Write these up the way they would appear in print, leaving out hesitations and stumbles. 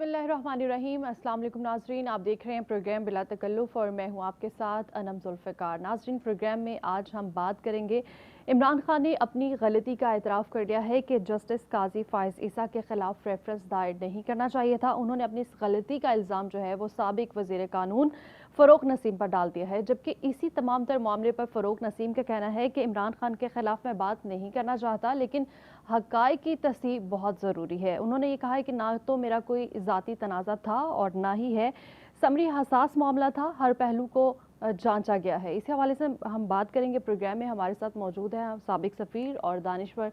बिस्मिल्लाहिर्रहमानिर्रहीम। अस्सलाम वालेकुम नाजरीन, आप देख रहे हैं प्रोग्राम बिला तकल्लुफ़ और मैं हूं आपके साथ अनम जुल्फ़िकार। नाजरीन, प्रोग्राम में आज हम बात करेंगे, इमरान खान ने अपनी गलती का एतराफ़ कर लिया है कि जस्टिस काजी फ़ाइज़ ईसा के ख़िलाफ़ रेफरेंस दायर नहीं करना चाहिए था। उन्होंने अपनी इस गलती का इल्ज़ाम जो है वो साबिक़ वज़ीर कानून फ़रूख़ नसीम पर डाल दिया है, जबकि इसी तमाम तर मामले पर फ़रूख़ नसीम का कहना है कि इमरान खान के ख़िलाफ़ मैं बात नहीं करना चाहता, लेकिन हक़ाइक़ की तस्दीक़ बहुत ज़रूरी है। उन्होंने ये कहा है कि ना तो मेरा कोई ज़ाती तनाज़ा था और ना ही है समरी हसास मामला था, हर पहलू को जांचा गया है। इसी हवाले से हम बात करेंगे। प्रोग्राम में हमारे साथ मौजूद हैं साबिक़ सफ़ीर और दानिश्वर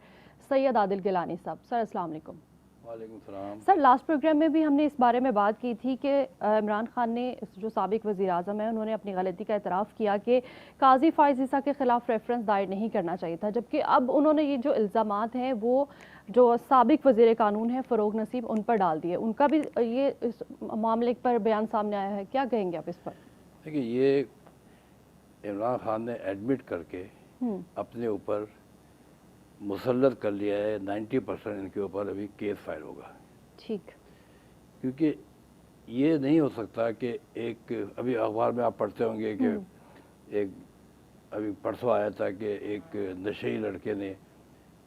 सैयद आदिल गिलानी साहब। सर अस्सलाम वालेकुम। वालेकुम सलाम। सर, लास्ट प्रोग्राम में भी हमने इस बारे में बात की थी कि इमरान खान ने, जो साबिक़ वज़ीर आज़म है, उन्होंने अपनी गलती का एतराफ़ किया कि काजी फ़ाइज़ ईसा के ख़िलाफ़ रेफरेंस दायर नहीं करना चाहिए था, जबकि अब उन्होंने ये जो इल्ज़ामात हैं वो जो साबिक़ वज़ीर कानून है फ़रूख़ नसीम, उन पर डाल दिए। उनका भी ये इस मामले पर बयान सामने आया है, क्या कहेंगे आप इस पर? देखिए, ये इमरान खान ने एडमिट करके अपने ऊपर मुसल्लत कर लिया है 90% इनके ऊपर अभी केस फाइल होगा। ठीक। क्योंकि ये नहीं हो सकता कि एक, अभी अखबार में आप पढ़ते होंगे कि एक अभी परसों आया था कि एक नशेई लड़के ने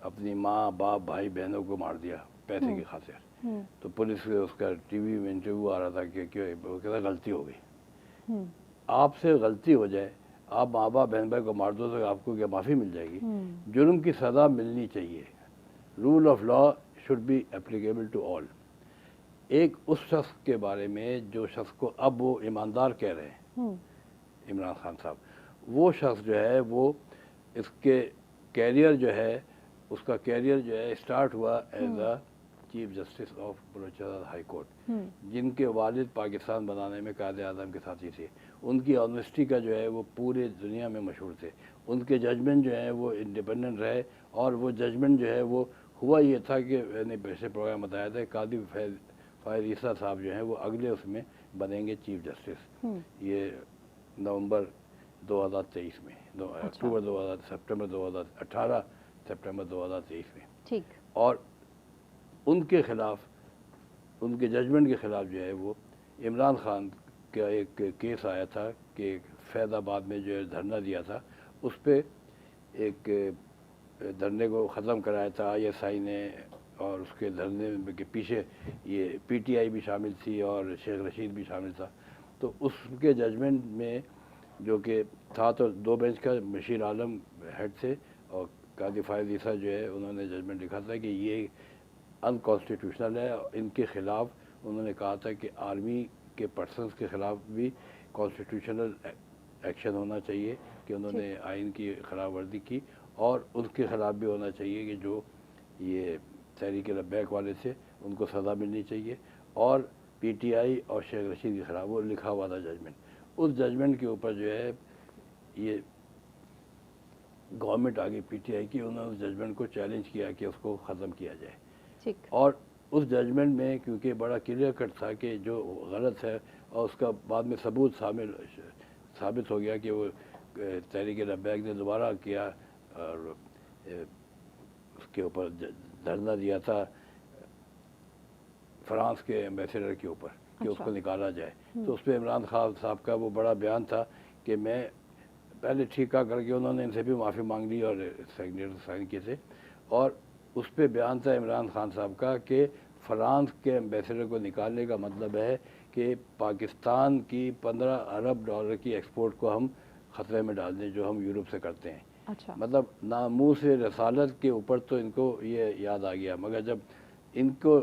अपनी माँ बाप भाई बहनों को मार दिया पैसे की खातिर। तो पुलिस से उसका टीवी में इंटरव्यू आ रहा था कि क्यों, वो कहता गलती हो गई। आपसे गलती हो जाए, आप माँ बाप बहन भाई को मार दो तो आपको क्या माफ़ी मिल जाएगी? जुर्म की सज़ा मिलनी चाहिए। Rule of law should be applicable to all. एक उस शख्स के बारे में जो शख्स को अब वो ईमानदार कह रहे हैं इमरान खान साहब, वो शख्स जो है वो इसके कैरियर जो है, उसका कैरियर जो है स्टार्ट हुआ as a chief justice of Balochistan high court, जिनके वालिद पाकिस्तान बनाने में कायद आज़म के साथी थे। उनकी ऑनेस्टी का जो है वो पूरे दुनिया में मशहूर थे। उनके जजमेंट जो है वो इंडिपेंडेंट रहे, और वो जजमेंट जो है वो हुआ ये था कि मैंने पिछले प्रोग्राम बताया था, काजी फ़ाइज़ ईसा साहब जो हैं वो अगले उसमें बनेंगे चीफ जस्टिस। ये नवंबर 2023 में, अक्टूबर सितंबर 2018 सितंबर 2023 में। ठीक। और उनके ख़िलाफ़, उनके जजमेंट के ख़िलाफ़ जो है वो इमरान खान का एक केस आया था कि फैज़ाबाद में जो है धरना दिया था, उस पर एक धरने को ख़त्म कराया था ISI ने, और उसके धरने के पीछे ये PTI भी शामिल थी और शेख रशीद भी शामिल था। तो उसके जजमेंट में जो कि था, तो 2 बेंच का बशीर आलम हेड थे, और काजी फ़ाइज़ ईसा जो है उन्होंने जजमेंट लिखा था कि ये अनकॉन्स्टिट्यूशनल है। इनके ख़िलाफ़ उन्होंने कहा था कि आर्मी के पर्सनस के ख़िलाफ़ भी कॉन्स्टिट्यूशनल एक्शन होना चाहिए कि उन्होंने आइन की खिलाफ वर्जी की, और उसके ख़िलाफ़ भी होना चाहिए कि जो ये तहरीक लब्बैक वाले थे उनको सज़ा मिलनी चाहिए, और PTI और शेख रशीद के ख़िलाफ़ वो लिखा हुआ था जजमेंट। उस जजमेंट के ऊपर जो है ये गवर्नमेंट आ गई PTI की, उन्होंने उस जजमेंट को चैलेंज किया कि उसको ख़त्म किया जाए। और उस जजमेंट में क्योंकि बड़ा क्लियर कट था कि जो गलत है, और उसका बाद में सबूत साबित हो गया कि वो तहरीक लब्बैक ने दोबारा किया और उसके ऊपर धरना दिया था फ्रांस के एम्बेसडर के ऊपर कि उसको निकाला जाए। तो उस पर इमरान खान साहब का वो बड़ा बयान था कि मैं पहले ठीक करके, उन्होंने इनसे भी माफ़ी मांग ली और सिग्नेचर साइन किए थे, और उस पर बयान था इमरान खान साहब का कि फ्रांस के एम्बेसडर को निकालने का मतलब है कि पाकिस्तान की 15 अरब डॉलर की एक्सपोर्ट को हम ख़तरे में डाल दें, जो हम यूरोप से करते हैं। मतलब नामूस से रसालत के ऊपर तो इनको ये याद आ गया, मगर जब इनको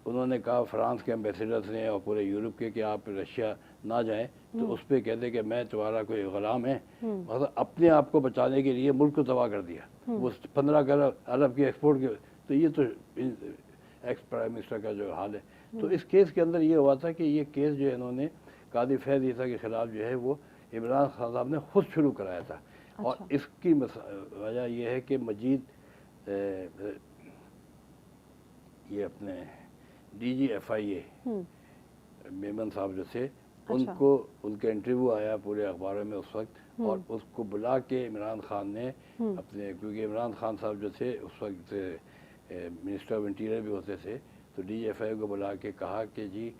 उन्होंने कहा फ्रांस के एम्बेसडर्स ने और पूरे यूरोप के कि आप रशिया ना जाएं, तो उस पर कहते कि मैं तुम्हारा कोई ग़ुलाम है, मतलब अपने आप को बचाने के लिए मुल्क को तबाह कर दिया। वो 15 अरब की एक्सपोर्ट के, तो ये तो एक्स प्राइम मिनिस्टर का जो हाल है। तो इस केस के अंदर ये हुआ था कि ये केस जो है इन्होंने काजी फ़ैज़ ईसा के ख़िलाफ़ जो है वो इमरान खान साहब ने खुद शुरू कराया था। और इसकी वजह यह है कि मजीद ये अपने DG FIA मेमन साहब जो थे, उनको उनका इंटरव्यू आया पूरे अखबारों में उस वक्त, और उसको बुला के इमरान खान ने अपने, क्योंकि इमरान खान साहब जो थे उस वक्त मिनिस्टर ऑफ इंटीरियर भी होते थे, तो तो DGFI को बुला के कहा कि जी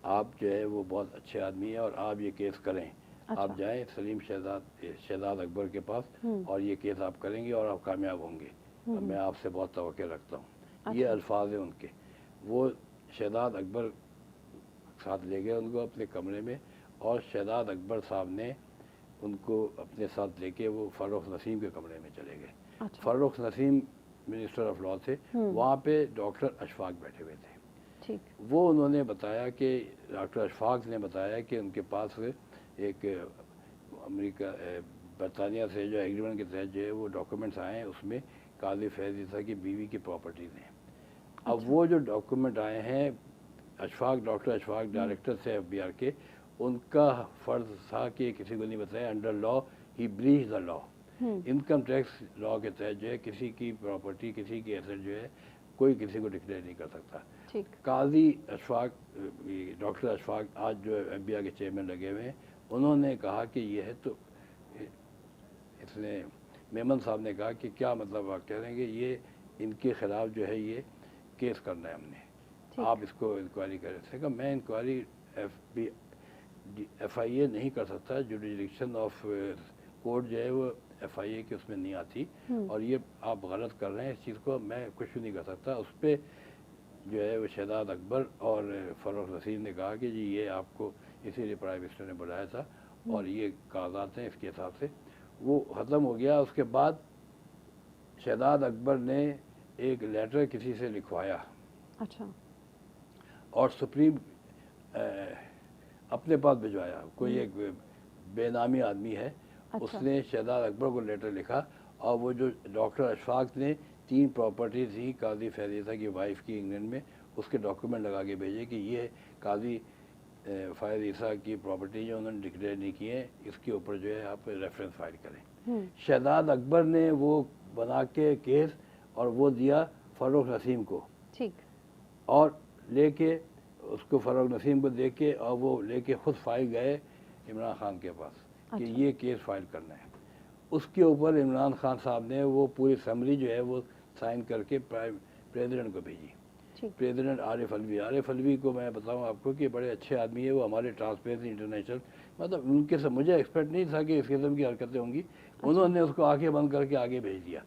आप जो है वो बहुत अच्छे आदमी हैं और आप ये केस करें। आप जाएं सलीम शहजाद अकबर के पास और ये केस आप करेंगे और आप कामयाब होंगे, मैं आपसे बहुत तवक्कुल रखता हूँ। ये अल्फाज हैं उनके। वो शहजाद अकबर साथ ले गए उनको अपने कमरे में और शहजाद अकबर साहब ने उनको अपने साथ लेके वो फ़ारूक नसीम के कमरे में चले गए। Farooq Naseem minister of law थे, वहाँ पे डॉक्टर अशफाक बैठे हुए थे। ठीक। वो उन्होंने बताया कि डॉक्टर अशफाक ने बताया कि उनके पास एक अमेरिका बरतानिया से जो एग्रीमेंट के तहत जो है वो डॉक्यूमेंट्स आए हैं, उसमें काजी फैज़ ईसा की बीवी की प्रॉपर्टीज़ हैं। अब वो जो डॉक्यूमेंट आए हैं डॉक्टर अशफाक डायरेक्टर थे FBI के, उनका फ़र्ज़ था कि किसी को नहीं बताया, under law he breach the law. Income tax law के तहत जो है किसी की प्रॉपर्टी, किसी की एसेट जो है कोई किसी को डिक्लेयर नहीं कर सकता। काजी अशफाक, डॉक्टर अशफाक आज जो FBI के चेयरमैन लगे हुए हैं, उन्होंने कहा कि ये है, तो इसने मेमन साहब ने कहा कि क्या मतलब आप कह रहे हैं कि ये इनके ख़िलाफ़ जो है ये केस करना है हमने, आप इसको इंक्वायरी करें। इसने कहा मैं इंक्वायरी FIA नहीं कर सकता, जुडिशरिक्शन ऑफ कोर्ट जो है वो FIA के उसमें नहीं आती, और ये आप गलत कर रहे हैं इस चीज़ को, मैं कुछ भी नहीं कर सकता। उस पर जो है वो शहजाद अकबर और फ़ारूक नसीम ने कहा कि जी ये आपको इसीलिए प्राइम मिनिस्टर ने बुलाया था और ये कागजात हैं, इसके हिसाब से वो ख़त्म हो गया। उसके बाद शहजाद अकबर ने एक लेटर किसी से लिखवाया। और सुप्रीम अपने पास भिजवाया, कोई एक बेनामी आदमी है, उसने शहजाद अकबर को लेटर लिखा, और वो जो डॉक्टर अशफाक ने 3 प्रॉपर्टी थी काजी फैज़ ईसा की वाइफ की इंग्लैंड में, उसके डॉक्यूमेंट लगा के भेजे कि ये काजी फैज़ ईसा की प्रॉपर्टी जो उन्होंने डिक्लेयर नहीं की है, इसके ऊपर जो है आप रेफरेंस फाइल करें। शहजाद अकबर ने वो बना के केस और वो दिया फ़ारूक नसीम को। ठीक। और लेके उसको फ़ारूक नसीम को दे के, और वो लेके खुद फाइल गए इमरान खान के पास कि ये केस फाइल करना है। उसके ऊपर इमरान खान साहब ने वो पूरी समरी जो है वो साइन करके प्रेसिडेंट को भेजी। प्रेसिडेंट आरिफ अलवी को मैं बताऊं आपको कि बड़े अच्छे आदमी है, वो हमारे ट्रांसपेरेंसी इंटरनेशनल, मतलब उनके से मुझे एक्सपेक्ट नहीं था कि इस किस्म की हरकतें होंगी। उन्होंने उसको आंखें बंद करके आगे भेज दिया।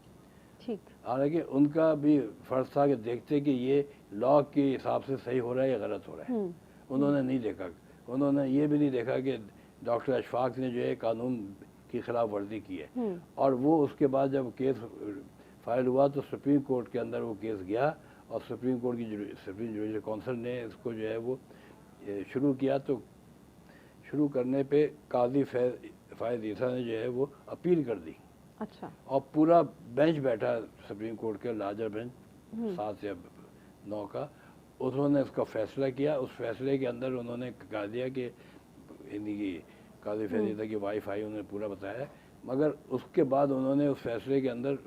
हालांकि उनका भी फ़र्ज़ था कि देखते कि ये लॉ के हिसाब से सही हो रहा है या गलत हो रहा है। उन्होंने नहीं देखा, उन्होंने ये भी नहीं देखा कि डॉक्टर अशफाक ने जो है कानून की खिलाफ वर्जी की है। और वो उसके बाद जब केस फाइल हुआ तो सुप्रीम कोर्ट के अंदर वो केस गया, और सुप्रीम कोर्ट की सुप्रीम जुडिशल काउंसिल ने इसको जो है वो शुरू किया। तो शुरू करने पे काजी फैज़ ईसा ने जो है वो अपील कर दी। और पूरा बेंच बैठा सुप्रीम कोर्ट के, लार्जर बेंच 7 या 9 का, उन्होंने इसका फैसला किया। उस फैसले के अंदर उन्होंने कहा दिया कि इनकी काजी फैज़ ईसा की वाइफ आई, उन्होंने पूरा बताया, मगर उसके बाद उन्होंने उस फैसले के अंदर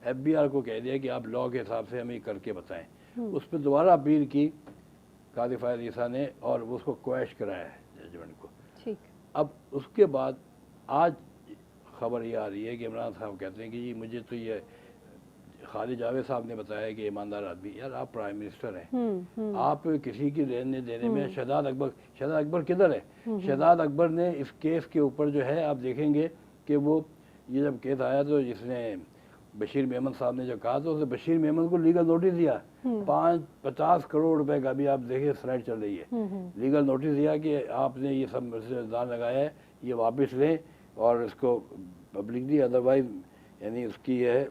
FBI को कह दिया कि आप लॉ के हिसाब से हमें करके बताएं। उस पर दोबारा अपील की काजी फैज़ ईसा ने, और उसको क्वैश कराया है जजमेंट को। ठीक। अब उसके बाद आज खबर ये आ रही है कि इमरान साहब कहते हैं कि जी मुझे तो ये खालिद जावेद साहब ने बताया कि ईमानदार आदमी, यार आप प्राइम मिनिस्टर हैं, आप किसी की लेने देने में, शहजाद अकबर किधर है? शहजाद अकबर ने इस केस के ऊपर जो है आप देखेंगे कि वो ये जब केस आया तो जिसने बशीर मेमन साहब ने जो कहा, तो उसने बशीर मेमन को लीगल नोटिस दिया। 50 करोड़ रुपए का, भी आप देखिए स्लाइड चल रही है, लीगल नोटिस दिया कि आपने ये सब इल्ज़ाम लगाया है, ये वापस लें और इसको पब्लिकली, अदरवाइज यानी उसकी है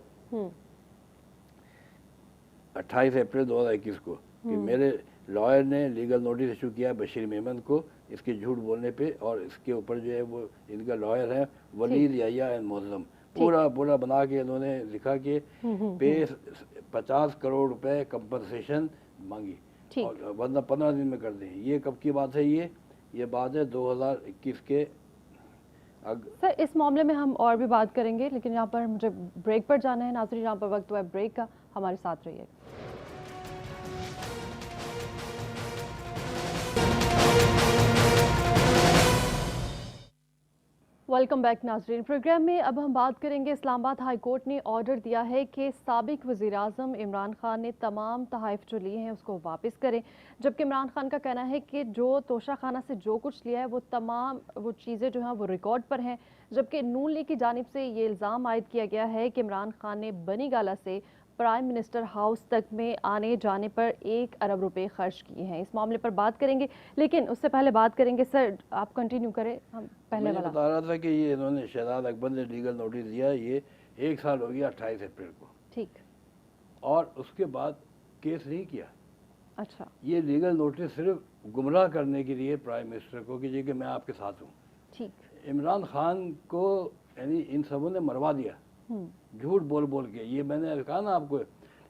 28 अप्रैल 2021 को कि मेरे लॉयर ने लीगल नोटिस इशू किया बशीर मेमन को इसके झूठ बोलने पे, और इसके ऊपर जो है वो इनका लॉयर है वलीद याह्या एंड मुअज़्ज़म, पूरा बना के इन्होंने लिखा कि पे 50 करोड़ रुपए कंपनसेशन मांगी, और वरना 15 दिन में कर दें। ये कब की बात है? ये बात है 2021 के। सर इस मामले में हम और भी बात करेंगे, लेकिन यहाँ पर मुझे ब्रेक पर जाना है। नाज़रीन, यहाँ पर वक्त हुआ है ब्रेक का, हमारे साथ रहिए। वेलकम बैक नाजरीन। प्रोग्राम में अब हम बात करेंगे, इस्लामाबाद हाई कोर्ट ने ऑर्डर दिया है कि साबिक वज़ीर-ए-आज़म इमरान खान ने तमाम तोहफ़ जो लिए हैं उसको वापस करें। जबकि इमरान खान का कहना है कि जो तोशा खाना से जो कुछ लिया है वो तमाम वो चीज़ें जो हैं वो रिकॉर्ड पर हैं। जबकि नून लीग की जानिब से ये इल्ज़ाम आयद किया गया है कि इमरान खान ने बनी गाला से प्राइम मिनिस्टर हाउस तक में आने जाने पर 1 अरब रुपए खर्च किए हैं। इस मामले पर बात करेंगे, लेकिन उससे पहले बात करेंगे, सर आप कंटिन्यू करें, हम पहले मैं वाला बता रहा था कि ये इन्होंने शहजाद अकबर ने लीगल नोटिस दिया, ये 1 साल हो गया 28 अप्रैल को, ठीक, और उसके बाद केस नहीं किया। अच्छा, ये लीगल नोटिस सिर्फ गुमराह करने के लिए प्राइम मिनिस्टर को कि जी कि मैं आपके साथ हूँ। ठीक, इमरान खान को यानी इन सबों ने मरवा दिया झूठ बोल बोल के। ये मैंने कहा ना आपको,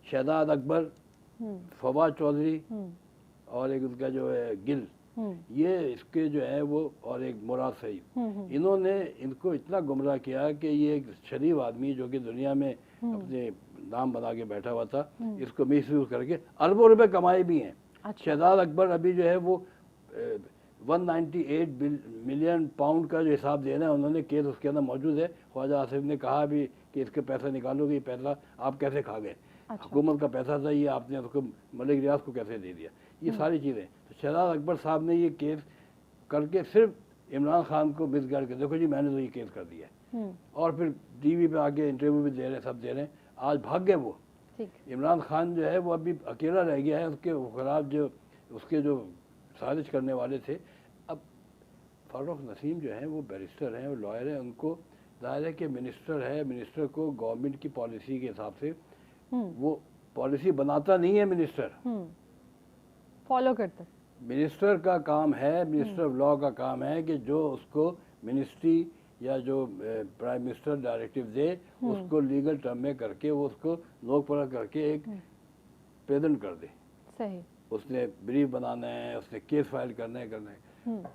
शहजाद अकबर, फवाद चौधरी और एक उनका जो है गिल, ये इसके जो है वो, और एक मुराद सईद, इन्होंने इनको इतना गुमराह किया कि ये एक शरीफ आदमी जो कि दुनिया में अपने नाम बना के बैठा हुआ था, इसको मिसयूज करके अरबों रुपए कमाए भी हैं। अच्छा। शहजाद अकबर अभी जो है वो 198 मिलियन पाउंड का जो हिसाब देना है, उन्होंने केस उसके अंदर मौजूद है। ख्वाजा आसिफ ने कहा भी कि इसके पैसा निकालोगे, ये पैसा आप कैसे खा गए, हुकूमत का पैसा था ये, आपने उसको मलिक रियाज को कैसे दे दिया, ये सारी चीज़ें। तो शहजाद अकबर साहब ने ये केस करके सिर्फ इमरान खान को मिसगाइड कर, देखो जी मैंने तो ये केस कर दिया है, और फिर टीवी पे आके इंटरव्यू भी दे रहे हैं, सब दे रहे हैं। आज भाग गए वो। इमरान खान जो है वो अभी अकेला रह गया है, उसके खिलाफ जो उसके जो साजिश करने वाले थे। अब फारूक नसीम जो हैं वो बैरिस्टर हैं, वो लॉयर हैं, उनको ज़ाहिर है कि मिनिस्टर है, मिनिस्टर को गवर्नमेंट की पॉलिसी के हिसाब से वो पॉलिसी बनाता नहीं है, मिनिस्टर फॉलो करता है। मिनिस्टर का काम है, मिनिस्टर ऑफ लॉ का काम है कि जो उसको मिनिस्ट्री या जो प्राइम मिनिस्टर डायरेक्टिव दे उसको लीगल टर्म में करके वो उसको लोक पढ़ा करके एक प्रेजेंट कर दे। सही, उसने ब्रीफ बनाना है, उसने केस फाइल करना है,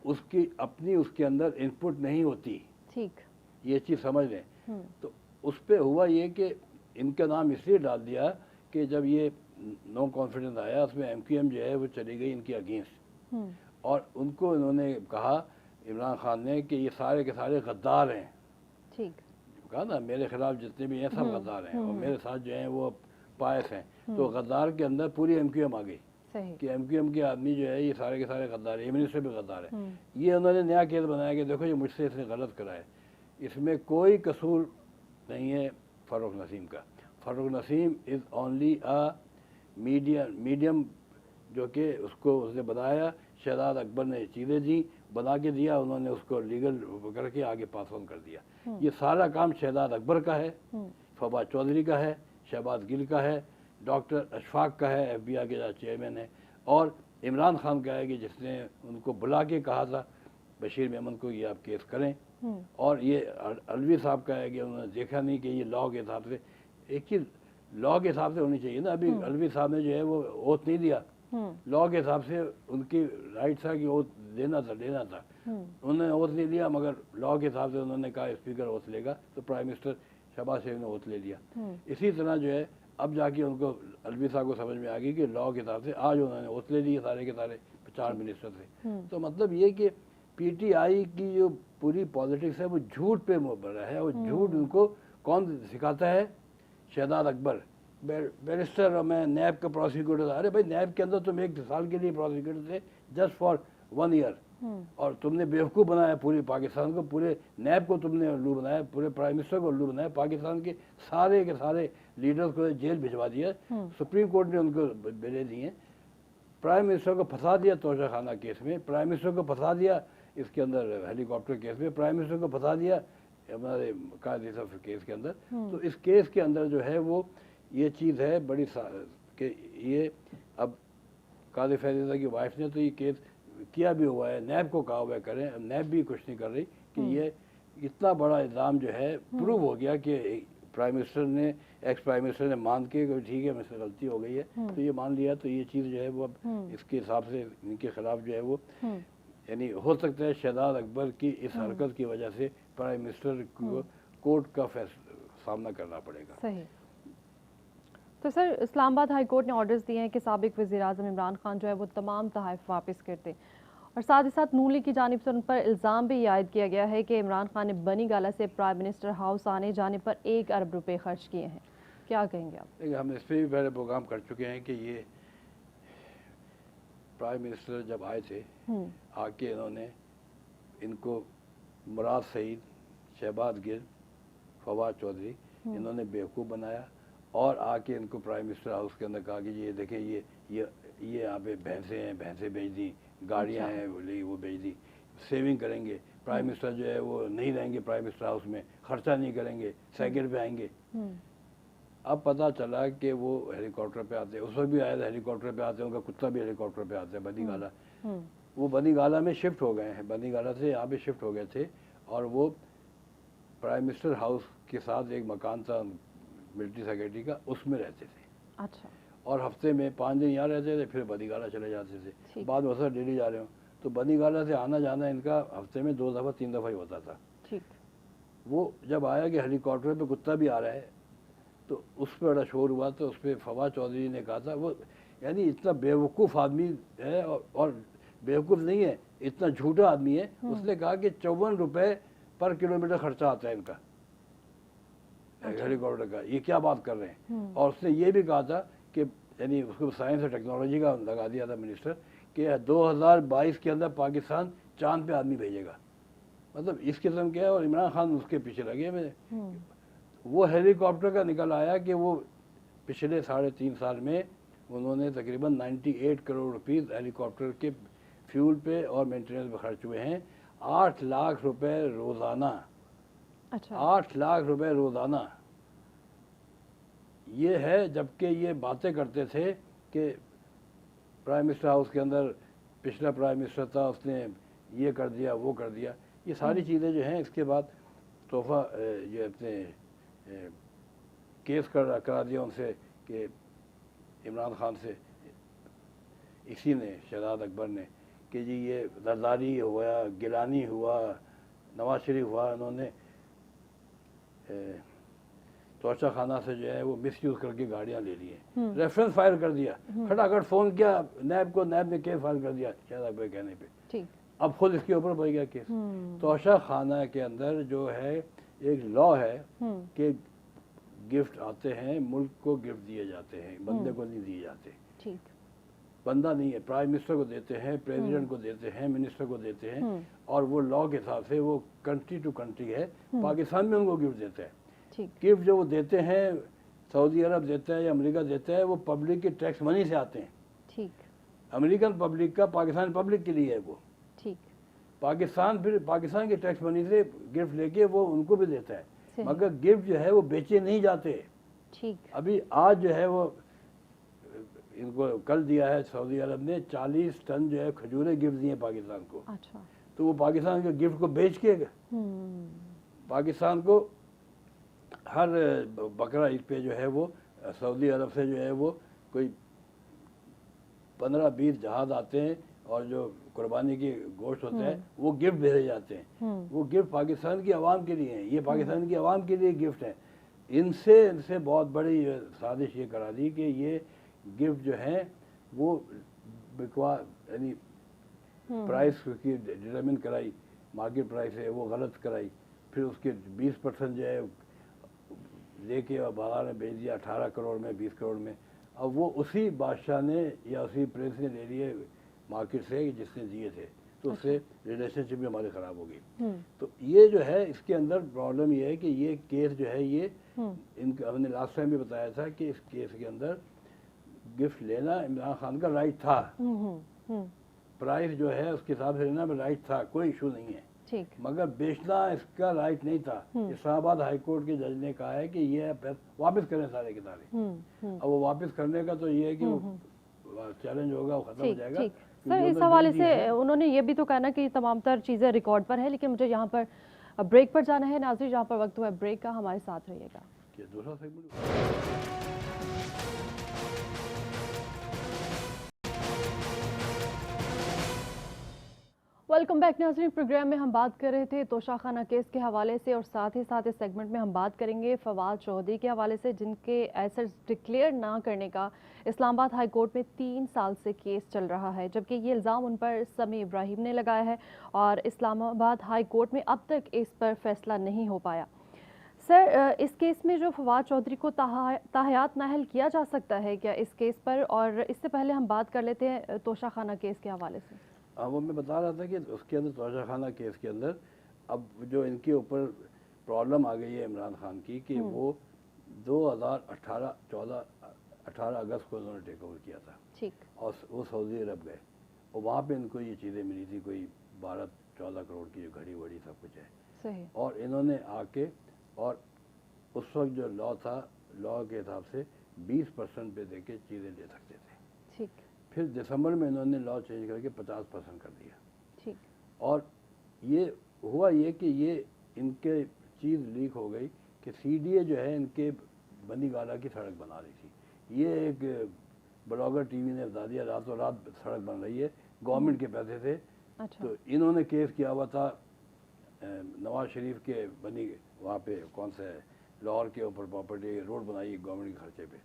उसकी अपनी उसके अंदर इनपुट नहीं होती। ठीक, ये चीज़ समझ लें। तो उस पर हुआ ये कि इनका नाम इसलिए डाल दिया कि जब ये नो कॉन्फिडेंस आया, उसमें एमक्यूएम जो है वो चली गई इनकी अगेंस्ट, और उनको इन्होंने कहा, इमरान खान ने, कि ये सारे के सारे गद्दार हैं। ठीक, कहा ना मेरे खिलाफ जितने भी हैं सब गद्दार हैं, और मेरे साथ जो हैं वो पायस हैं। तो गद्दार के अंदर पूरी एमक्यूएम आ गई कि एमक्यूएम के आदमी जो है ये सारे के सारे गद्दार है, ये मिनिस्टर भी गद्दार है। ये उन्होंने नया केस बनाया कि देखो ये मुझसे इसने गलत करा है, इसमें कोई कसूर नहीं है फारूक नसीम का। Farooq Naseem is only a medium जो कि उसको उसने बनाया, शहजाद अकबर ने चीज़ें दी, बना के दिया, उन्होंने उसको लीगल करके आगे पास ऑन कर दिया। ये सारा काम शहजाद अकबर का है, फवाद चौधरी का है, शहबाज गिल का है, डॉक्टर अशफाक का है, FBI के जो चेयरमैन है, और इमरान खान का है कि जिसने उनको बुला के कहा था बशीर मेमन को ये आप केस करें, और ये अलवी साहब का है कि उन्होंने देखा नहीं कि ये लॉ के हिसाब से, एक चीज़ लॉ के हिसाब से होनी चाहिए ना। अभी अलवी साहब ने जो है वो ओथ नहीं दिया, लॉ के हिसाब से उनकी राइट था कि ओथ देना था, उन्होंने ओथ नहीं दिया, मगर लॉ के हिसाब से उन्होंने कहा स्पीकर ओथ लेगा, तो प्राइम मिनिस्टर शहबाज शरीफ ने ओथ ले लिया। इसी तरह जो है अब जाके उनको अलवी साहब को समझ में आ गई कि लॉ के हिसाब से आज उन्होंने ओथ ले लिए सारे के सारे 4 मिनिस्टर थे। तो मतलब ये कि PTI की जो पूरी पॉलिटिक्स है वो झूठ पे मुबर्रा है, और झूठ उनको कौन सिखाता है? शहजाद अकबर, बैरिस्टर, और मैं नैब का प्रोसिक्यूटर था। अरे भाई नैब के अंदर तुम 1 साल के लिए प्रोसिक्यूटर थे, जस्ट फॉर 1 ईयर, और तुमने बेवकूफ़ बनाया पूरी पाकिस्तान को, पूरे नैब को तुमने उल्लू बनाया, पूरे प्राइम मिनिस्टर को उल्लू बनाया, पाकिस्तान के सारे लीडर्स को जेल भिजवा दिया, सुप्रीम कोर्ट ने उनको बेले दिए, प्राइम मिनिस्टर को फंसा दिया तोशा खाना केस में, प्राइम मिनिस्टर को फंसा दिया इसके अंदर हेलीकॉप्टर केस में, प्राइम मिनिस्टर को फंसा दिया हमारे कायदे साहब केस के अंदर। तो इस केस के अंदर जो है वो ये चीज़ है बड़ी कि ये अब कादिर फैज़ की वाइफ ने तो ये केस किया भी हुआ है, नैब को कहा हुआ है करें, अब नैब भी कुछ नहीं कर रही कि ये इतना बड़ा इल्ज़ाम जो है प्रूव हो गया कि प्राइम मिनिस्टर ने, एक्स प्राइम मिनिस्टर ने मान के ठीक है मुझसे गलती हो गई है, तो ये मान लिया, तो ये चीज़ जो है वो अब इसके हिसाब से इनके खिलाफ जो है वो, यानी हो सकता है शहजाद अकबर की इस हरकत की वजह से प्राइम मिनिस्टर को कोर्ट का सामना करना पड़ेगा। सही। तो सर इस्लामाबाद हाई कोर्ट ने ऑर्डर्स दिए हैं कि साबिक वज़ीर-ए-आज़म इमरान खान जो है वो तमाम तोहफ़ वापस कर दें, اور ساتھ ہی ساتھ نون لیگ کی جانب سے ان پر الزام بھی عائد کیا گیا ہے کہ عمران خان نے بنی گالہ سے پرائم منسٹر ہاؤس آنے جانے پر 1 ارب روپے خرچ کیے ہیں. کیا کہیں گے آپ؟ دیکھیں، ہم اس پہ بھی پہلے پروگرام کر چکے ہیں کہ یہ پرائم منسٹر جب آئے تھے آ کے انہوں نے ان کو مراد سعید، شہباز گل، فواد چودھری انہوں نے بیوقوف بنایا اور آ کے ان کو پرائم منسٹر ہاؤس کے اندر کہا کہ یہ دیکھیں یہ یہاں پہ بھینسیں بیچ دیں، گاڑیاں ہیں وہ بیچ دی، سیونگ کریں گے، پرائم منسٹر جو ہے وہ نہیں رہیں گے پرائم منسٹر ہاؤس میں، خرچہ نہیں کریں گے، سائیکل پہ آئیں گے. اب پتہ چلا کہ وہ ہیلی کاپٹر پہ آتے ہیں، اس وقت بھی آئے تھے ہیلی کاپٹر پہ آتے ہیں، ان کا کتا بھی ہیلی کاپٹر پہ آتا ہے بنی گالہ. وہ بنی گالہ میں شفٹ ہو گئے ہیں، بنی گالہ سے یہاں پہ شفٹ ہو گئے تھے اور وہ پرائم منسٹر ہاؤس کے ساتھ ایک مکان تھا ملٹری سیکرٹری کا، اس میں رہتے تھے. اچھا. اور ہفتے میں 5 دن یہاں رہتے تھے، پھر بنی گالہ چلے جاتے تھے. بعد میں سر ڈیلی جا رہے ہوں تو بنی گالہ سے آنا جانا ان کا ہفتے میں 2 دفعہ 3 دفعہ ہی ہوتا تھا. وہ جب آیا کہ ہیلی کاپٹر پہ کتا بھی آ رہا ہے تو اس پہ بڑا شور ہوا، تو اس پہ فواد چودھری نے کہا تھا، وہ یعنی اتنا بیوقوف آدمی ہے اور بیوقوف نہیں ہے، اتنا جھوٹا آدمی ہے. اس نے کہا کہ 54 روپے پر کلومیٹر خرچہ آتا ہے ان کا ہیلی کاپٹر کا، یہ کیا بات کر رہے ہیں. اور اس نے یہ بھی کہا تھا کہ یعنی اس کو سائنس اور ٹیکنالوجی کا لگا دیا تھا منسٹر کہ 2022 کے اندر پاکستان چاند پہ آدمی بھیجے گا. مطلب اس قسم کے ہے، اور عمران خان اس کے پیچھے لگے ہوئے. وہ ہیلی کاپٹر کا نکل آیا کہ وہ پچھلے 3.5 سال میں انہوں نے تقریباً 98 کروڑ روپیز ہیلی کاپٹر کے فیول پہ اور مینٹیننس پہ خرچ ہوئے ہیں. 8 لاکھ روپے روزانہ. 8 لاکھ روپے روزانہ یہ ہے. جبکہ یہ باتیں کرتے تھے کہ پرائم منسٹر ہاؤس کے اندر پچھلا پرائم منسٹر تھا، اس نے یہ کر دیا وہ کر دیا. یہ ساری چیزیں جو ہیں اس کے بعد تحفہ یہ اپنے کیس کرا دیا ان سے کہ عمران خان سے اسی نے شہزاد اکبر نے کہ جی یہ زرداری ہوا، گیلانی ہوا، نواز شریف ہوا، انہوں نے توشہ خانہ سے جو ہے وہ مس یوز کر کے گاڑیاں لے لی ہیں. ریفرنس فائل کر دیا، کھٹاکھٹ فون کیا نیب کو، نیب نے کیس فائل کر دیا شہزاد اکبر کہنے پہ. اب خود اس کے اوپر پڑ گیا کیس. توشہ خانہ کے اندر جو ہے ایک لا ہے کہ گفٹ آتے ہیں، ملک کو گفٹ دیے جاتے ہیں، بندے کو نہیں دیے جاتے. بندہ نہیں ہے، پرائم منسٹر کو دیتے ہیں، پریزیڈنٹ کو دیتے ہیں، منسٹر کو دیتے ہیں. اور وہ لا کے حساب سے وہ کنٹری ٹو کنٹری ہے. پاکستان میں ان کو گفٹ دیتا ہے. گفٹ جو وہ دیتے ہیں، سعودی عرب دیتا ہے یا امریکہ دیتا ہے، وہ پبلک کے ٹیکس منی سے آتے ہیں. امریکن پبلک کا پاکستان پبلک کے لیے ہے وہ. پاکستان پھر پاکستان کے ٹیکس منی سے گفٹ لے کے وہ ان کو بھی دیتا ہے، مگر گفٹ جو ہے وہ بیچے نہیں جاتے. ابھی آج جو ہے وہ ان کو کل دیا ہے سعودی عرب نے 40 ٹن جو ہے کھجوریں گفٹ دیے پاکستان کو. تو وہ پاکستان کے گفٹ کو بیچ کے پاکستان کو ہر بقرہ عید پہ جو ہے وہ سعودی عرب سے جو ہے وہ کوئی 15-20 جہاز آتے ہیں اور جو قربانی کی گوشت ہوتا ہے وہ گفٹ بھیجے جاتے ہیں. وہ گفٹ پاکستان کی عوام کے لیے ہیں، یہ پاکستان کی عوام کے لیے گفٹ ہیں. ان سے بہت بڑی سازش یہ کرا دی کہ یہ گفٹ جو ہیں وہ یعنی پرائس کی ڈٹرمن کرائی، مارکیٹ پرائس ہے وہ غلط کرائی، پھر اس کے 20% جو ہے لے کے بازار میں بیچ دیا 18 کروڑ میں 20 کروڑ میں. اب وہ اسی بادشاہ نے یا اسی پرنس نے لے لیے مارکیٹ سے جس نے دیے تھے، تو اس سے ریلیشن شپ بھی ہماری خراب ہو گئی. تو یہ جو ہے اس کے اندر پرابلم یہ ہے کہ یہ کیس جو ہے یہ ان کا ہم نے لاسٹ ٹائم بھی بتایا تھا کہ اس کیس کے اندر گفٹ لینا عمران خان کا رائٹ تھا. پرائز جو ہے اس کے حساب سے لینا رائٹ تھا، کوئی ایشو نہیں ہے. مگر بیچنا اس کا رائٹ نہیں تھا. اسلام آباد ہائی کورٹ کے جج نے کہا ہے کہ یہ واپس کریں سارے کے سارے. اب وہ واپس کرنے کا تو یہ ہے کہ وہ چیلنج ہوگا، وہ ختم ہو جائے گا. سر اس حوالے سے انہوں نے یہ بھی تو کہنا کہ تمام تر چیزیں ریکارڈ پر ہے، لیکن مجھے یہاں پر بریک پر جانا ہے. ناظرین جہاں پر وقت ہوا ہے بریک کا، ہمارے ساتھ رہیے گا. دوسرا سیگمنٹ वेलकम बैक नाज़रीन। प्रोग्राम में हम बात कर रहे थे तोशाखाना केस के हवाले से और साथ ही इस सेगमेंट में हम बात करेंगे फवाद चौधरी के हवाले से, जिनके एसेट्स डिक्लेयर ना करने का इस्लामाबाद हाई कोर्ट में 3 साल से केस चल रहा है, जबकि ये इल्ज़ाम उन पर समी इब्राहिम ने लगाया है और इस्लामाबाद हाई कोर्ट में अब तक इस पर फैसला नहीं हो पाया। सर, इस केस में जो फवाद चौधरी को ताहयात नाअहल किया जा सकता है क्या इस केस पर? और इससे पहले हम बात कर लेते हैं तोशाखाना केस के हवाले से। वो मैं बता रहा था कि उसके अंदर तोशाखाना केस के अंदर अब जो इनके ऊपर प्रॉब्लम आ गई है इमरान खान की कि वो 18 अगस्त को उन्होंने टेक ओवर किया था। ठीक। और वो सऊदी अरब गए और वहाँ पे इनको ये चीज़ें मिली थी, कोई 12-14 करोड़ की जो घड़ी वड़ी सब कुछ है। सही। और इन्होंने आके और उस वक्त जो लॉ था, लॉ के हिसाब से 20% पे देके चीज़ें ले सकते थे। ठीक। फिर दिसंबर में इन्होंने लॉ चेंज करके 50% कर दिया। ठीक। और ये हुआ ये कि ये इनके चीज़ लीक हो गई कि सीडीए जो है इनके बनी गाला की सड़क बना रही थी। ये एक ब्लॉगर टीवी ने बता दिया रातों रात सड़क बन रही है, गवर्नमेंट के पैसे थे। अच्छा। तो इन्होंने केस किया हुआ था नवाज शरीफ के बनी वहाँ पे कौन सा है लाहौर के ऊपर प्रॉपर्टी रोड बनाई गवर्नमेंट के खर्चे पे।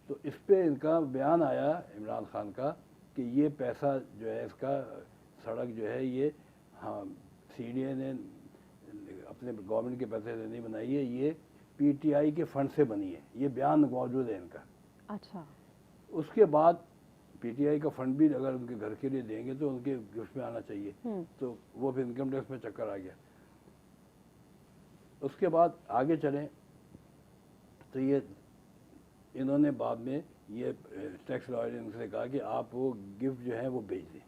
तो इस पे इनका बयान आया इमरान खान का कि ये पैसा जो है इसका सड़क जो है ये हाँ सीडीए ने अपने गवर्नमेंट के पैसे से नहीं बनाई है, ये पीटीआई के फंड से बनी है। ये बयान मौजूद है इनका। अच्छा। उसके बाद पीटीआई का फंड भी अगर उनके घर के लिए देंगे तो उनके गिफ्ट में आना चाहिए, तो वो फिर इनकम टैक्स में चक्कर आ गया। उसके बाद आगे चलें तो ये इन्होंने बाद में ये टैक्स लॉयर ने उनसे कहा कि आप वो गिफ्ट जो है वो भेज दें।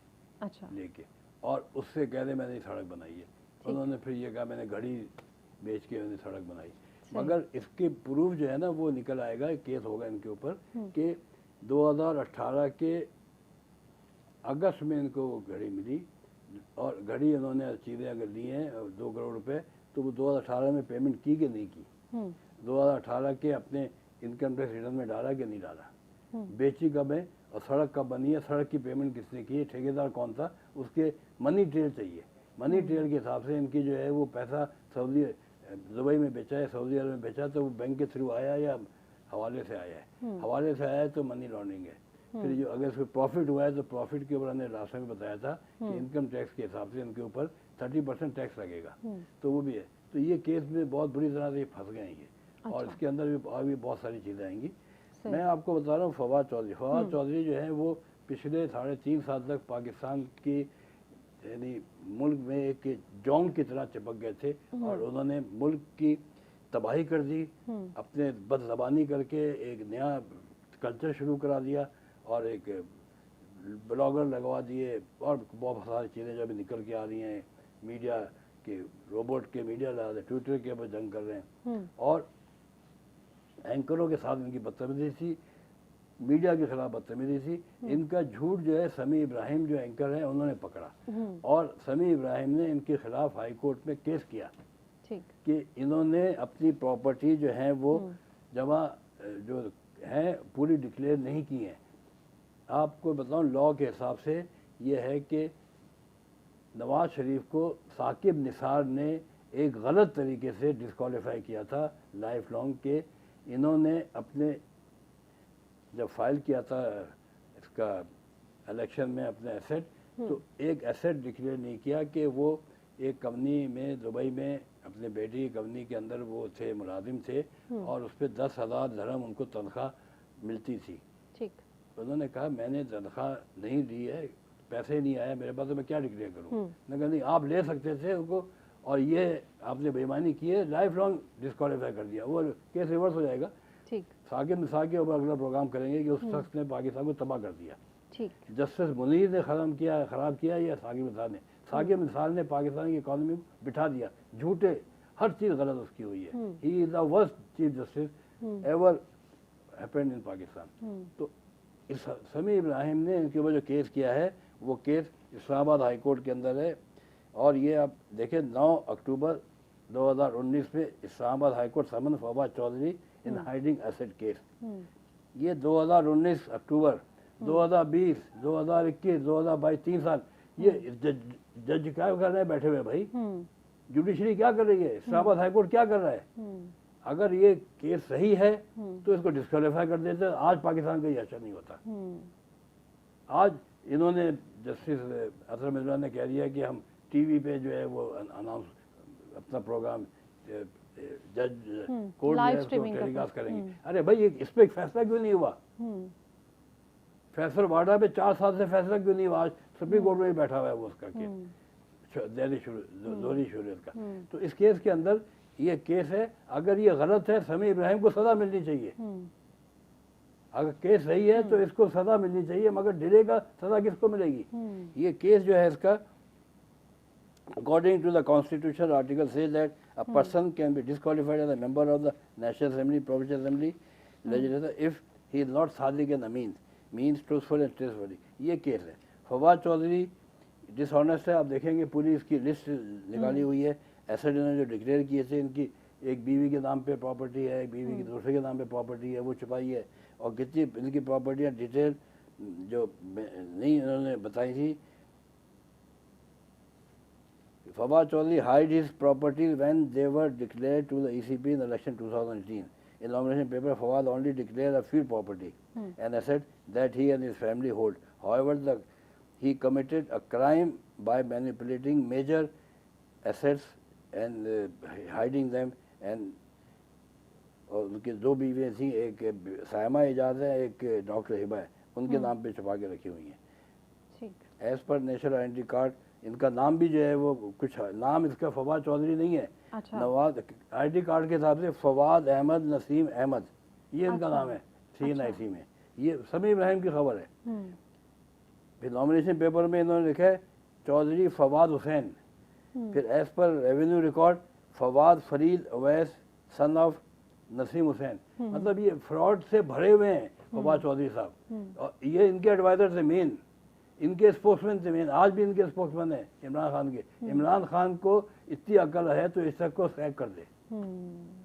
अच्छा। लेके और उससे कह दें मैंने सड़क बनाई है। उन्होंने फिर ये कहा मैंने घड़ी बेच के मैंने सड़क बनाई। मगर इसके प्रूफ जो है ना वो निकल आएगा, केस होगा इनके ऊपर कि 2018 के अगस्त में इनको वो घड़ी मिली और घड़ी इन्होंने चीज़ें अगर ली हैं 2 करोड़ रुपए तो वो 2018 में पेमेंट की कि नहीं की, 2018 के अपने इनकम टैक्स रिटर्न में डाला कि नहीं डाला, बेची कब है और सड़क कब बनी है, सड़क की पेमेंट किसने की है, ठेकेदार कौन था, उसके मनी ट्रेल चाहिए। मनी ट्रेल के हिसाब से इनकी जो है वो पैसा सऊदी दुबई में बेचा है, सऊदी अरब में बेचा, तो वो बैंक के थ्रू आया या हवाले से आया है। हवाले से आया है तो मनी लॉन्ड्रिंग है। फिर जो अगर इसमें प्रॉफिट हुआ है तो प्रॉफिट के ऊपर हमने लास्ट में बताया था कि इनकम टैक्स के हिसाब से इनके ऊपर 30% टैक्स लगेगा, तो वो भी है। तो ये केस में बहुत बुरी तरह से फंस गए हैं। अच्छा। और इसके अंदर भी और भी बहुत सारी चीज़ें आएंगी। मैं आपको बता रहा हूँ फवाद चौधरी जो है वो पिछले 3.5 साल तक पाकिस्तान की यानी मुल्क में एक जोंग की तरह चिपक गए थे और उन्होंने मुल्क की तबाही कर दी, अपने बदज़बानी करके एक नया कल्चर शुरू करा दिया और एक ब्लॉगर लगवा दिए और बहुत सारी चीज़ें जो अभी निकल के आ रही हैं, मीडिया के रोबोट के मीडिया लगा दे, ट्विटर के ऊपर जंग कर रहे हैं और एंकरों के साथ इनकी बदतमीजी थी, मीडिया के खिलाफ बदतमीजी थी। इनका झूठ जो है समी इब्राहिम जो एंकर हैं उन्होंने पकड़ा और समी इब्राहिम ने इनके खिलाफ हाई कोर्ट में केस किया कि इन्होंने अपनी प्रॉपर्टी जो है वो जमा जो है पूरी डिक्लेयर नहीं की है। आपको बताऊं लॉ के हिसाब से ये है कि नवाज शरीफ को साकिब निसार ने एक गलत तरीके से डिस्क्वालीफाई किया था लाइफ लॉन्ग के। इन्होंने अपने जब फाइल किया था इसका इलेक्शन में अपने एसेट, तो एक एसेट डिक्लेयर नहीं किया कि वो एक कंपनी में दुबई में अपने बेटी की कंपनी के अंदर वो थे मुलाजिम थे और उस पर 10,000 दरहम उनको तनख्वाह मिलती थी। ठीक। उन्होंने कहा मैंने तनख्वाह नहीं दी है, पैसे नहीं आया मेरे पास, तो मैं क्या डिक्लेयर करूँ। मैं कहा नहीं आप ले सकते थे उनको और ये आपने बेईमानी की है, लाइफ लॉन्ग डिस्क्वालीफाई कर दिया, वो केस रिवर्स हो जाएगा। ठीक। साकिब निसार के ऊपर अगला प्रोग्राम करेंगे कि उस शख्स ने पाकिस्तान को तबाह कर दिया। ठीक। जस्टिस मुनीर ने खराब किया या साकिब निसार ने? साकिब निसार ने पाकिस्तान की इकॉनमी में बिठा दिया, झूठे हर चीज़ गलत उसकी हुई है। He is the worst chief justice ever happened in Pakistan. तो इस समी इब्राहिम ने इनके ऊपर जो केस किया है वो केस इस्लामाबाद हाई कोर्ट के अंदर है और ये आप देखें 9 अक्टूबर 2019 में Islamabad high court summon Fawad Chaudhary in hiding asset case. ये 2019 अक्टूबर 2020 2021 2022 3 साल یہ جج کیا کر رہے ہیں بیٹھے ہوئے بھائی, جوڈیشری کیا کر رہی ہے, اسلام آباد ہائی کورٹ کیا کر رہا ہے؟ اگر یہ کیس صحیح ہے تو اس کو ڈسکوالیفائی کر دیتے. آج پاکستان کا یہ اچھا نہیں ہوتا. آج انہوں نے جسٹس اطہر مرزا نے کہہ دیا کہ ہم ٹی وی پہ جو ہے وہ اناؤنس اپنا پروگرام جج کورٹ جو ہے اس کو ٹیلی کاسٹ کریں گے. ارے بھائی اس پہ ایک فیصلہ کیوں نہیں ہوا؟ فیصل واڈا پہ 4 سال سے فیصلہ کیوں نہیں ہوا؟ آج سپریم کورٹ میں بیٹھا ہوا ہے وہ اس کا کیس دوہری شروعیت کا. تو اس کیس کے اندر یہ کیس ہے, اگر یہ غلط ہے سمیع ابراہیم کو سزا ملنی چاہیے. اگر کیس صحیح ہے تو اس کو سزا ملنی چاہیے, مگر ڈیلے کا سزا کس کو ملے گی؟ یہ کیس جو ہے اس کا according to the constitution article says that a person can be disqualified as a member of the National Assembly, Provincial Assembly, legislature if he is not sadiq and amin, means truthful and trustworthy. یہ case ہے. فواد چودھری ڈس honest ہے. آپ دیکھیں گے پوری اس کی list نکالی ہوئی ہے. ایسے انہوں نے جو ڈکلیئر کیے تھے, ان کی ایک بیوی کے نام پہ پراپرٹی ہے, ایک بیوی کی دوسرے کے نام پہ پراپرٹی ہے, وہ چھپائی ہے. اور کتنی ان کی پراپرٹیاں ڈیٹیل جو نہیں انہوں نے بتائی تھی. Fawad Chaudhary hid his properties when they were declared to the ECP in the election 2018. In nomination paper, Fawad only declared a few property and assets that he and his family hold. However, he committed a crime by manipulating major assets and hiding them. And ان کی 2 بیویاں تھیں, ایک سائمہ اعجاز ہے, ایک doctor ہبہ ہے, ان کے نام پہ چھپا کے رکھی ہوئی ہیں. As per national identity card ان کا نام بھی جو ہے وہ کچھ نام اس کا فواد چودھری نہیں ہے. نواز آئی ڈی کارڈ کے حساب سے فواد احمد نسیم احمد یہ ان کا نام ہے CNIC میں. یہ سمیع ابراہیم کی خبر ہے. پھر نامنیشن پیپر میں انہوں نے لکھا ہے چودھری فواد حسین. پھر as per revenue record Fawad Farid Awais son of Naseem Hussain. مطلب یہ فراڈ سے بھرے ہوئے ہیں فواد چودھری صاحب. اور یہ ان کے ایڈوائزر تھے, مین ان کے اسپوکس مین تھے, مین آج بھی ان کے اسپوکس مین ہیں عمران خان کے. عمران خان کو اتنی عقل ہے تو اس تک کو سیک کر دے,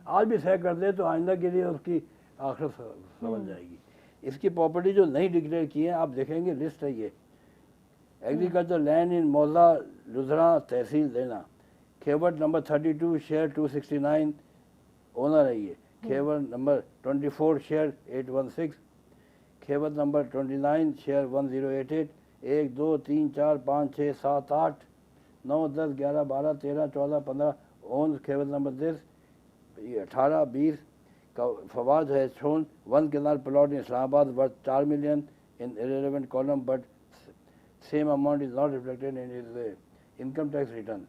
آج بھی سیک کر دے تو آئندہ کے لیے اس کی آخرت سمجھ جائے گی. اس کی پراپرٹی جو نہیں ڈکلیئر کی ہیں آپ دیکھیں گے, لسٹ ہے یہ. ایگریکلچر لینڈ ان موضع لدھراں تحصیل دینا. کھیوٹ نمبر 32 شیئر 269 اونر ہے یہ. کھیوٹ نمبر 24 شیئر 816. کھیوٹ نمبر 29 شیئر 1088. 1 2 3 4 5 6 7 8 9 10 11 12 13 14 15 اون کھیوٹ number 10 18 20 Fawad has shown 1 canal plot in Islamabad worth 4 million in irrelevant column, but same amount is not reflected in his income tax return.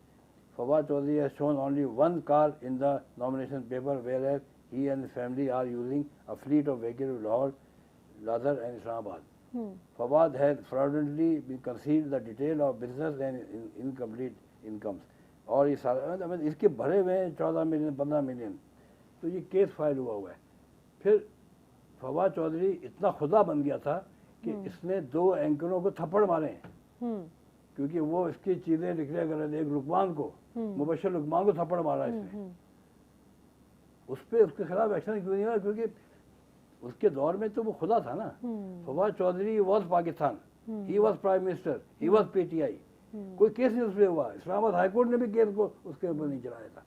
Fawad Chaudhary has shown only 1 car in the nomination paper, whereas he and his family are using a fleet of vehicles in Lahore, Ladar and Islamabad. Fawad has fraudulently concealed the detail of business and incomplete incomes. اور یہ سارا اس کے بھرے ہوئے ہیں 14 million 15 million. تو یہ case file ہوا ہے. پھر فواد چودھری اتنا خدا بن گیا تھا کہ اس نے 2 اینکروں کو تھپڑ مارے ہیں, کیونکہ وہ اس کی چیزیں ڈکلیئر کر رہے تھے. ایک لقمان کو, مبشر لقمان کو تھپڑ مارا اس نے. اس پہ اس کے خلاف ایکشن کیوں نہیں ہوا؟ کیونکہ اس کے دور میں تو وہ خدا تھا نا. Fawad Chaudhry was Pakistan, he was prime minister, he was PTI. کوئی کیس نہیں اس پہ ہوا. اسلام آباد ہائی کورٹ نے بھی کیس کو اس کے اوپر نہیں چلایا تھا.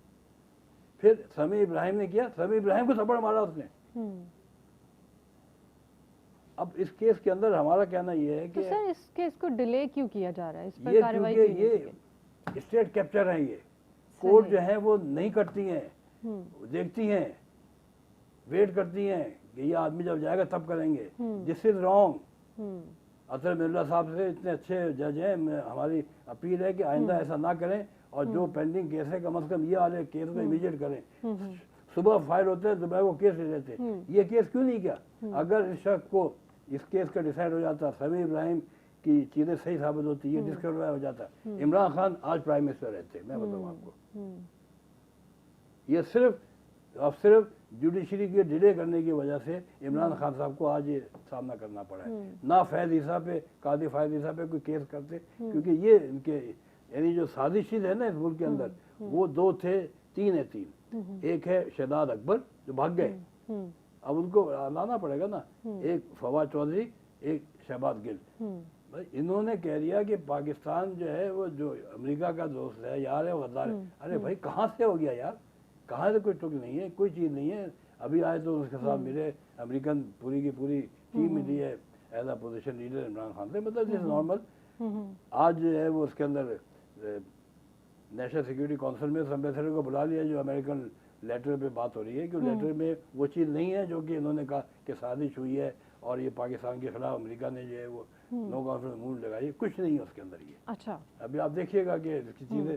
پھر سمیع ابراہیم نے کیا, سمیع ابراہیم کو تھپڑ مارا اس نے. اب اس کیس کے اندر ہمارا کہنا یہ ہے کہ سر اس کیس کو ڈیلے کیوں کیا جا رہا ہے؟ اس پر یہ کارروائی کیونکہ یہ اسٹیٹ کیپچر ہے. یہ کورٹ جو ہے وہ نہیں کرتی ہیں, دیکھتی ہیں, ویٹ کرتی ہیں کہ یہ آدمی جب جائے گا تب کریں گے. دس از رانگ. اطہر مرزا صاحب سے اتنے اچھے جج ہیں, ہماری اپیل ہے کہ آئندہ ایسا نہ کریں, اور جو پینڈنگ کیس ہے کم از کم یہ والے کیس کو امیڈیٹ کریں. صبح فائل ہوتے ہیں دوپہر کو کیس لے لیتے. یہ کیس کیوں نہیں کیا؟ اگر اس شخص کو اس کیس کا ڈیسائیڈ ہو جاتا, سمیع ابراہیم کی چیزیں صحیح ثابت ہوتی, یہ ڈسکوائر ہو جاتا, عمران خان آج پرائم منسٹر رہتے. میں بتاؤں آپ کو, یہ صرف جوڈیشری کے ڈیلے کرنے کی وجہ سے عمران خان صاحب کو آج یہ سامنا کرنا پڑا ہے. نہ فیض عیسیٰ پہ, قاضی فیض عیسیٰ پہ کوئی کیس کرتے, کیونکہ یہ ان کے یعنی جو سازشی ہے نا اس ملک کے اندر, وہ 2 تھے, 3 ہیں. 3 ایک ہے شہزاد اکبر جو بھاگ گئے, اب ان کو لانا پڑے گا نا. ایک فواد چودھری, ایک شہباز گل. بھائی انہوں نے کہہ دیا کہ پاکستان جو ہے وہ جو امریکہ کا دوست ہے یار ہے غدار ہے. ارے بھائی کہاں سے ہو گیا یار, کہاں سے کوئی ٹک نہیں ہے, کوئی چیز نہیں ہے. ابھی آئے تو اس کے ساتھ ملے, امریکن پوری کی پوری ٹیم ملی ہے as a position leader Imran Khan سے, مطلب دس نارمل. آج جو ہے وہ اس کے اندر نیشنل سیکورٹی کونسل میں اس امبیسڈر کو بلا لیا جو امریکن لیٹر پہ بات ہو رہی ہے کہ لیٹر میں وہ چیز نہیں ہے جو کہ انہوں نے کہا کہ سازش ہوئی ہے اور یہ پاکستان کے خلاف امریکہ نے جو ہے وہ نو کانفرنس موڈ لگائی, کچھ نہیں ہے اس کے اندر. یہ اچھا ابھی آپ دیکھیے گا کہ اس کی چیزیں,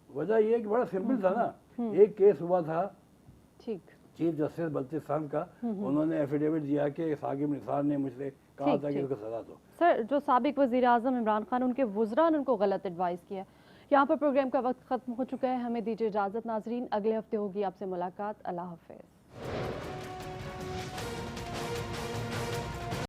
وجہ یہ ہے کہ بڑا سمپل تھا نا. ایک کیس ہوا تھا ٹھیک, چیف جسٹس بلتستان کا, انہوں نے ایفیڈیوٹ دیا کہ ثاقب نثار نے مجھ سے کہا تھا کہ اس کو سزا دو. سر جو سابق وزیر اعظم عمران خان, ان کے وزراء نے ان کو غلط ایڈوائز کیا. یہاں پر پروگرام کا وقت ختم ہو چکا ہے, ہمیں دیجیے اجازت ناظرین, اگلے ہفتے ہوگی آپ سے ملاقات. اللہ حافظ.